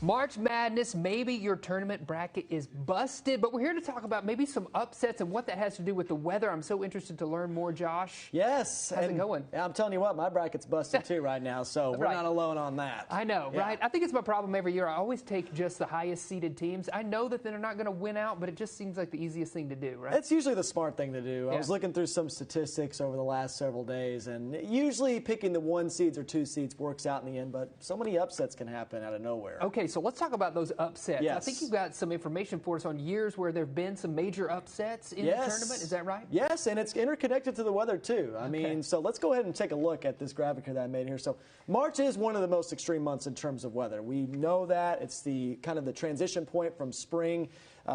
March Madness, maybe your tournament bracket is busted, but we're here to talk about maybe some upsets and what that has to do with the weather. I'm so interested to learn more, Josh. Yes. How's it going? I'm telling you what, my bracket's busted too right now, so we're not alone on that. I know, right? I think it's my problem every year. I always take just the highest seeded teams. I know that they're not going to win out, but it just seems like the easiest thing to do, right? It's usually the smart thing to do. I was looking through some statistics over the last several days, and usually picking the 1 seeds or 2 seeds works out in the end, but so many upsets can happen out of nowhere. Okay, so let's talk about those upsets. Yes. I think you've got some information for us on years where there have been some major upsets in the tournament. Is that right? Yes, and it's interconnected to the weather too. I mean, so let's go ahead and take a look at this graphic here that I made here. So March is one of the most extreme months in terms of weather. We know that. It's the kind of the transition point from spring,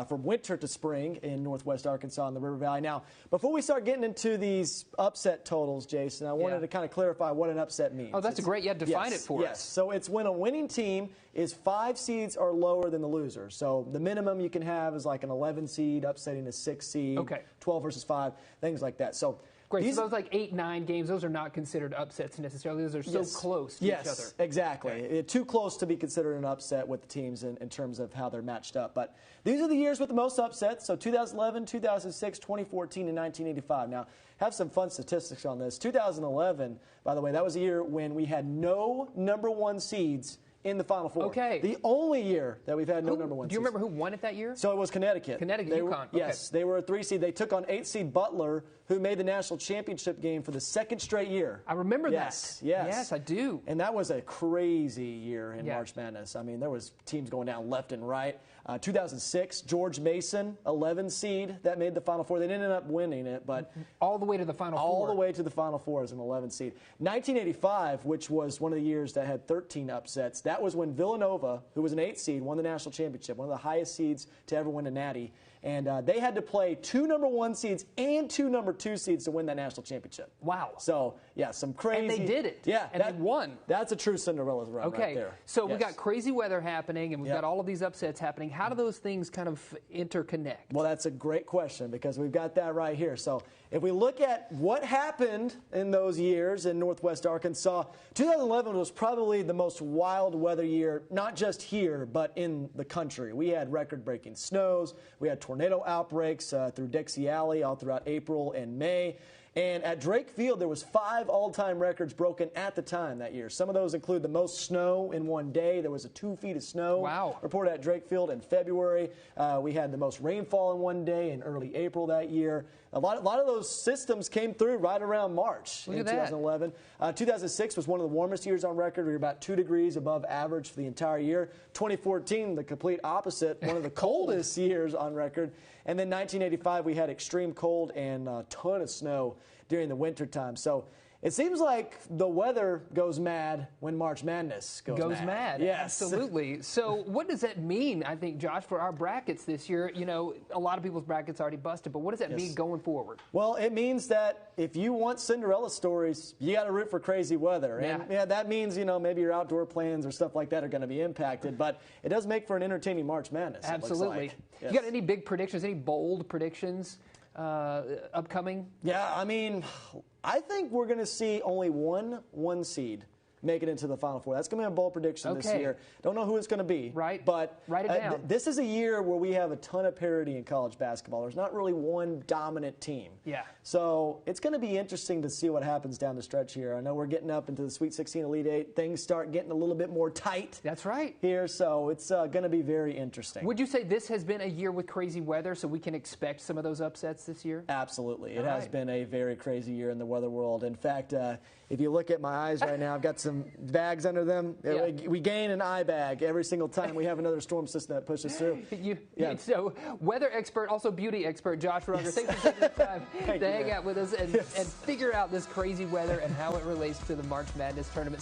from winter to spring in northwest Arkansas and the River Valley. Now, before we start getting into these upset totals, Jason, I wanted to kind of clarify what an upset means. Oh, that's great. Yeah, define it for us. Yes, so it's when a winning team is 5 seeds or lower than the loser. So the minimum you can have is like an 11 seed upsetting a 6 seed, 12 versus 5, things like that. So great. So those like 8, 9 games, those are not considered upsets necessarily. Those are so close to each other. Yes, exactly. Too close to be considered an upset with the teams in terms of how they're matched up. But these are the years with the most upsets. So 2011, 2006, 2014, and 1985. Now, have some fun statistics on this. 2011, by the way, that was a year when we had no #1 seeds in the Final Four. Okay. The only year that we've had no #1 seeds. Do you remember who won it that year? So it was Connecticut. Connecticut, UConn. Yes, they were a 3 seed. They took on 8 seed Butler, who made the national championship game for the 2nd straight year. I remember that. Yes. Yes, I do. And that was a crazy year in March Madness. I mean, there was teams going down left and right. 2006, George Mason, 11 seed, that made the Final Four. They didn't end up winning it, but all the way to the Final Four. All the way to the Final Four as an 11 seed. 1985, which was one of the years that had 13 upsets, that was when Villanova, who was an 8 seed, won the national championship, one of the highest seeds to ever win a natty. And they had to play 2 #1 seeds and 2 #2 seeds to win that national championship. Wow. So, yeah, some crazy. And they did it. Yeah. And they won. That's a true Cinderella run right there. So we got crazy weather happening, and we've got all of these upsets happening. How do those things kind of interconnect? Well, that's a great question because we've got that right here. So if we look at what happened in those years in northwest Arkansas, 2011 was probably the most wild weather year, not just here, but in the country. We had record-breaking snows. We had tornado outbreaks through Dixie Alley all throughout April and May. And at Drake Field, there was 5 all-time records broken at the time that year. Some of those include the most snow in one day. There was 2 feet of snow reported at Drake Field in February. We had the most rainfall in one day in early April that year. A lot of those systems came through right around March in 2011. 2006 was one of the warmest years on record. We were about 2 degrees above average for the entire year. 2014, the complete opposite, one of the coldest years on record. And then 1985, we had extreme cold and a ton of snow during the winter time. So it seems like the weather goes mad when March Madness goes mad. Yes. Absolutely. So what does that mean, I think, Josh, for our brackets this year? You know, a lot of people's brackets already busted, but what does that mean going forward? Well, it means that if you want Cinderella stories, you got to root for crazy weather. And that means, you know, maybe your outdoor plans or stuff like that are going to be impacted, but it does make for an entertaining March Madness. Absolutely. It looks like. You got any big predictions, any bold predictions upcoming? Yeah, I mean, I think we're going to see only one seed make it into the Final Four. That's going to be a bold prediction this year. Don't know who it's going to be. Right. But write it down. This is a year where we have a ton of parity in college basketball. There's not really one dominant team. Yeah. So it's going to be interesting to see what happens down the stretch here. I know we're getting up into the Sweet 16, Elite 8. Things start getting a little bit more tight. That's right. Here, so it's going to be very interesting. Would you say this has been a year with crazy weather, so we can expect some of those upsets this year? Absolutely. It has been a very crazy year in the weather world. In fact, if you look at my eyes right now, I've got some bags under them. We gain an eye bag every single time we have another storm system that pushes through. So, weather expert, also beauty expert, Josh Runger, thanks for taking the time to hang out with us and figure out this crazy weather and how it relates to the March Madness tournament.